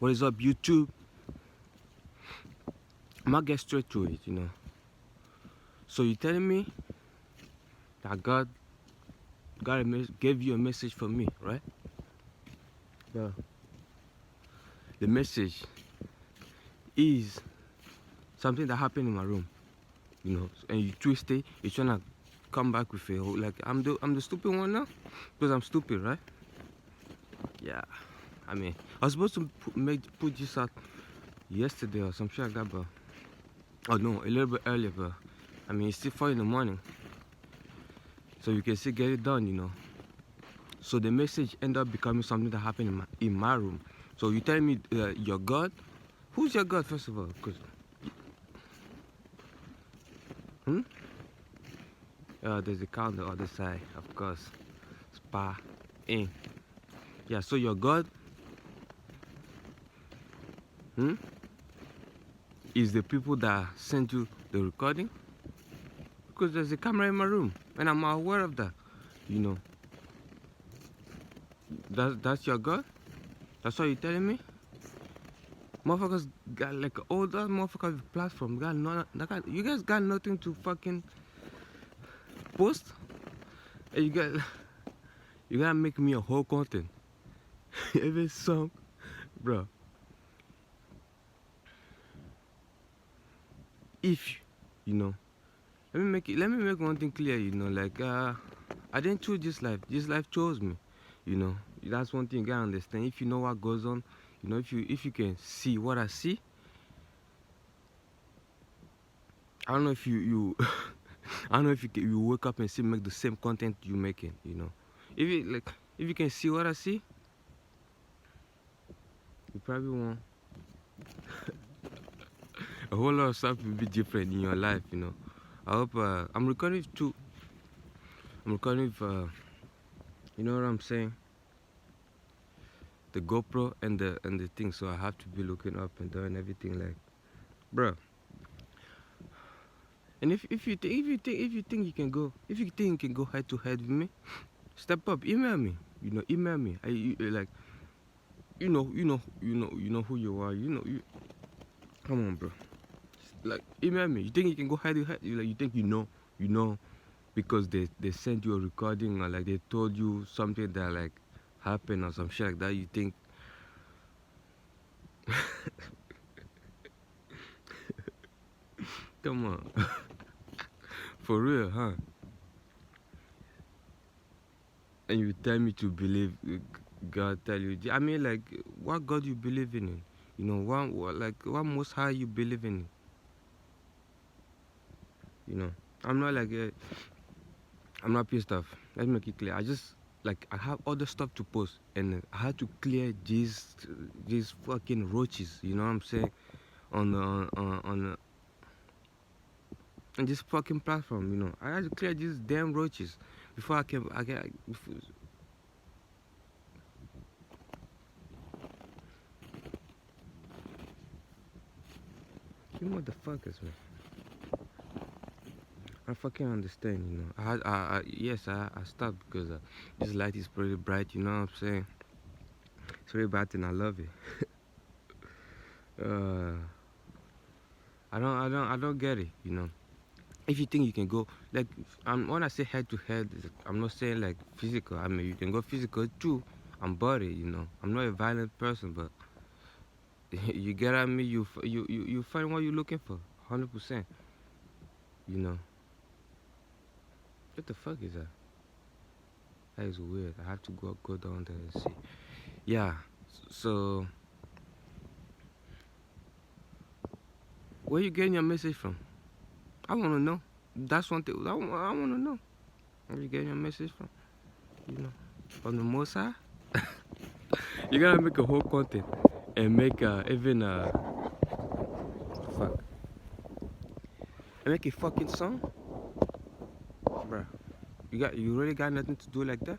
What is up, YouTube? I'm gonna get straight to it, you know. So you telling me that God gave you a message for me, right? Well, the message is something that happened in my room, you know, and you twist it. You're trying to come back with a whole, like I'm the stupid one now, because I'm stupid, right? Yeah. I mean, I was supposed to put this out yesterday or some shit like that, but oh no, a little bit earlier, but I mean it's still 4 in the morning, so you can still get it done, you know. So the message ended up becoming something that happened in my room. So you telling me your God? Who's your God, first of all? Cause, hmm? There's a cow on the other side, of course. Spa, in. Yeah, so your God, hmm, is the people that sent you the recording? Because there's a camera in my room, and I'm aware of that. You know, that's your God? That's what you're telling me? Motherfuckers got like all that motherfuckers platform. You guys got nothing to fucking post? And you gotta make me a whole content. Every song, bro. If you know, let me make one thing clear. You know, like I didn't choose this life. This life chose me. You know, that's one thing you gotta understand. If you know what goes on, you know, if you can see what I see, I don't know if you I don't know if you wake up and still make the same content you making. You know, if you can see what I see, you probably won't. A whole lot of stuff will be different in your life. You know, I hope I'm recording too. I'm recording with, you know what I'm saying? The GoPro and the thing, so I have to be looking up and doing everything like, bro. And if you think you can go head to head with me, step up, email me. You know, email me. Like, you know who you are. Come on, bro. Like, email me. You think you can go head to head? You think you know, because they sent you a recording or like they told you something that like happened or some shit like that. You think come on. For real, huh? And you tell me to believe God tell you. I mean, like, what God you believe in? You know, what Most High you believe in? You know, I'm not like I'm not pissed off. Let's make it clear. I just like I have other stuff to post, and I had to clear these fucking roaches. You know what I'm saying? On this fucking platform. You know, I had to clear these damn roaches before I can. Before, you motherfuckers, man. I fucking understand, you know. Yes, I stopped because this light is pretty bright, you know what I'm saying? It's very bright and I love it. uh, I don't get it, you know. If you think you can go, like, when I say head to head, I'm not saying like physical. I mean, you can go physical too. I'm body, you know. I'm not a violent person, but you get at me, you find what you're looking for, 100%. You know. What the fuck is that? That is weird. I have to go down there and see. Yeah. So where you getting your message from? I want to know. That's one thing I want to know. Where you getting your message from? You know, from the Most High? You gotta make a whole content and make even fuck and make a fucking song, bruh. You really got nothing to do like that?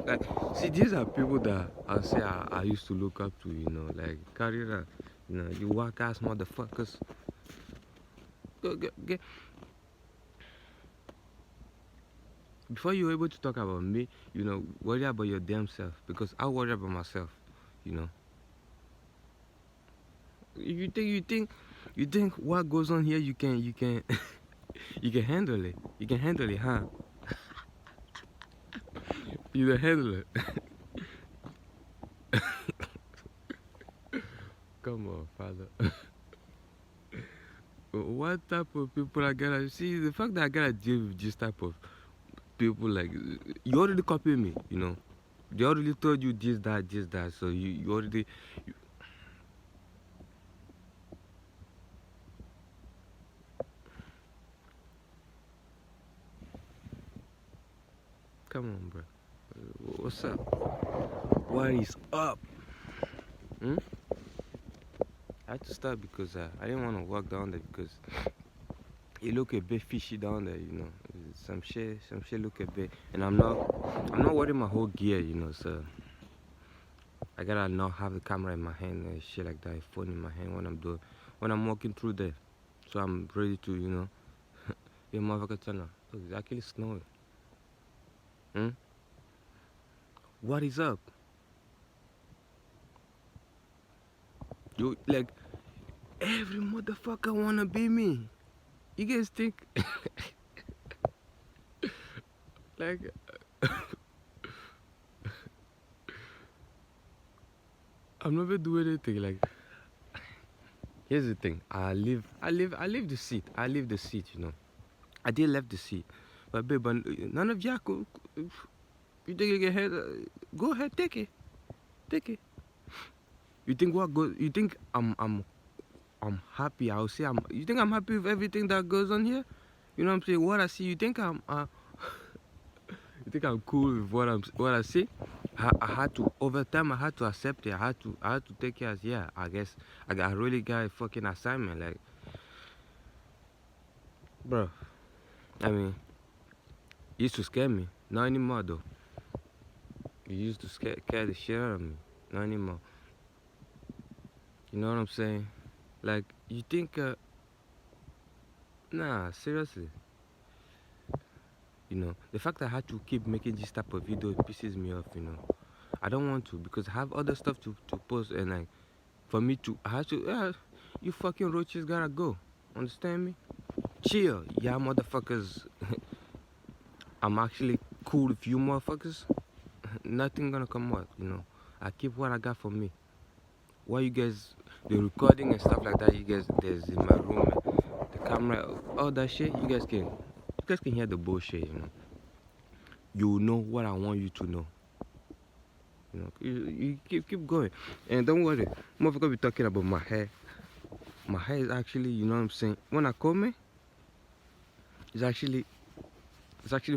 Like, see, these are people that I say I used to look up to. You know, like carry that. You know, you whack ass motherfuckers. Get before you're able to talk about me, you know, worry about your damn self because I worry about myself, you know. you think what goes on here you can you can handle it. You can handle it, huh? You can handle it. Come on, father. What type of people I gotta see? The fact that I gotta deal with this type of people, like, you already copy me, you know. They already told you this, that. So you already. You, come on, bro. What's up? What is up? Hmm? I had to stop because I didn't want to walk down there because it look a bit fishy down there, you know. Some shit look a bit, and I'm not wearing my whole gear, you know. So I gotta not have the camera in my hand and shit like that, phone in my hand when I'm walking through there. So I'm ready to, you know. Yeah, motherfucker, turn on. Oh, it's actually snowing. Hmm? What is up? You like every motherfucker wanna be me. You guys think like I'm never doing anything. Like, here's the thing. I leave the seat. I leave the seat. You know, I did left the seat, but babe, none of y'all could. You think you get ahead? Go ahead, take it, take it. You think what goes? You think I'm happy? I'll say I'm. You think I'm happy with everything that goes on here? You know what I'm saying? What I see, you think you think I'm cool with what I see? I had to over time. I had to accept it. I had to take it as, yeah. I guess I really got a fucking assignment. Like, bro. I mean, it used to scare me. Not anymore though. It used to scare the shit out of me. Not anymore. You know what I'm saying? Like, you think? Nah, seriously. You know, the fact that I had to keep making this type of video pisses me off. You know, I don't want to because I have other stuff to post, and like, for me to, I have to. You fucking roaches gotta go. Understand me? Chill, yeah, motherfuckers. I'm actually cool with you motherfuckers. Nothing gonna come out. You know, I keep what I got for me. Why you guys, the recording and stuff like that, you guys, there's in my room, the camera, all that shit, you guys can hear the bullshit, you know. You know what I want you to know. You know, you keep going. And don't worry, motherfucker be talking about my hair. My hair is actually, you know what I'm saying, when I comb it, it's actually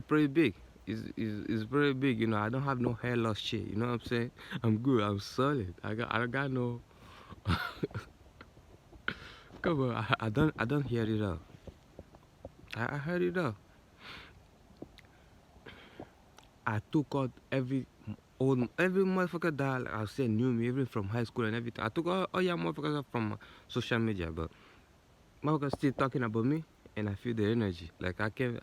pretty big. It's very big, you know. I don't have no hair loss shit, you know what I'm saying? I'm good, I'm solid. I got no come on, I don't hear it all. I heard it all. I took out every motherfucker that I said knew me, even from high school and everything. I took all y'all motherfuckers out from social media, but motherfuckers still talking about me, and I feel the energy. Like I can.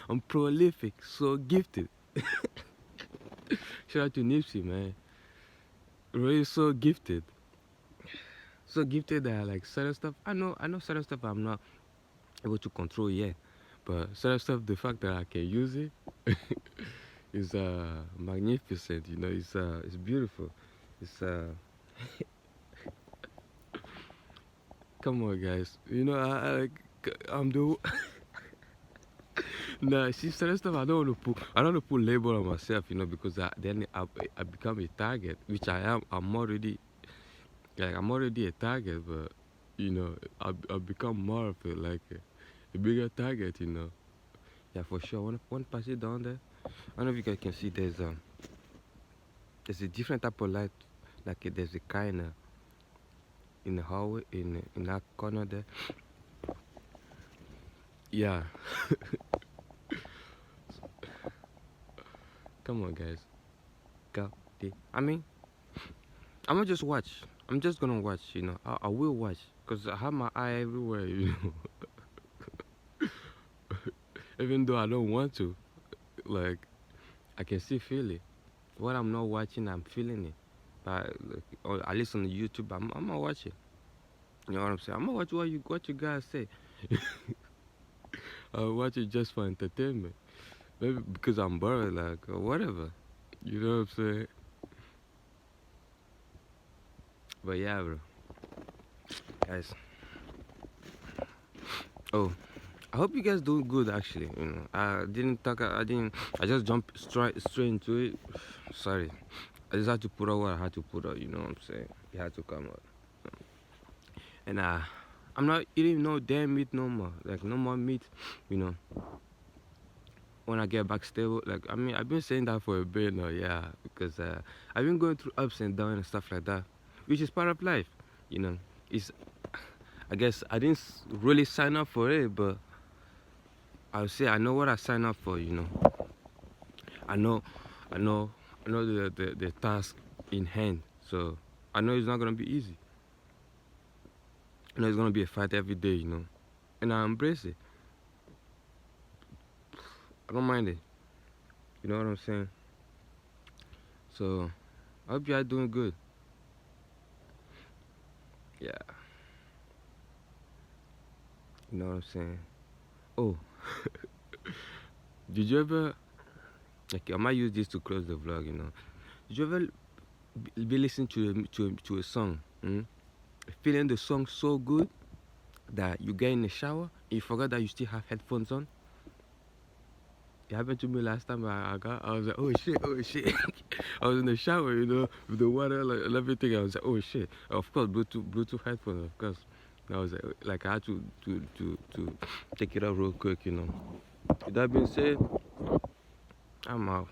I'm prolific, so gifted. Shout out to Nipsey, man. Really so gifted, so gifted that I like certain stuff. I know certain stuff I'm not able to control yet, but certain stuff, the fact that I can use it is magnificent. You know, it's beautiful. It's come on, guys. You know, I'm the nah. See, certain stuff I don't want to put label on myself. You know, because then I become a target, which I am. I'm already a target, but you know, I become more of it, like a bigger target. You know. Yeah, for sure. One pass it down there. I don't know if you guys can see. There's a different type of light. Like there's a kind of in the hallway in that corner there. Yeah. Come on, guys. Go. I mean, I'm gonna just watch. I'm just gonna watch. You know, I will watch because I have my eye everywhere. You know, even though I don't want to, like, I can still feel it. What I'm not watching, I'm feeling it. But like, or at least on the YouTube, I'm gonna watch it. You know what I'm saying? I'm gonna watch what you guys say. I'll watch it just for entertainment. Maybe because I'm bored, like or whatever. You know what I'm saying? But yeah, bro, guys. Oh, I hope you guys doing good. Actually, I didn't talk. I didn't. I just jumped straight into it. Sorry, I just had to put out what I had to put out. You know what I'm saying? It had to come out. And I'm not eating no damn meat no more. Like no more meat. You know, when I get back stable. Like I mean, I've been saying that for a bit now. Yeah, because I've been going through ups and downs and stuff like that, which is part of life. You know, it's. I guess I didn't really sign up for it, but I'll say I know what I signed up for. You know, I know, I know, I know the task in hand. So I know it's not gonna be easy. I know it's gonna be a fight every day. You know, and I embrace it. I don't mind it. You know what I'm saying? So I hope you are doing good. Yeah, you know what I'm saying. Oh, did you ever? Like I might use this to close the vlog. You know, did you ever be listening to a song, feeling the song so good that you get in the shower and you forgot that you still have headphones on? It happened to me last time. I was like, oh shit, oh shit. I was in the shower, with the water like, and everything. I was like, oh shit. Of course, Bluetooth headphones, of course. I was like I had to take it out real quick. With that being said, I'm out.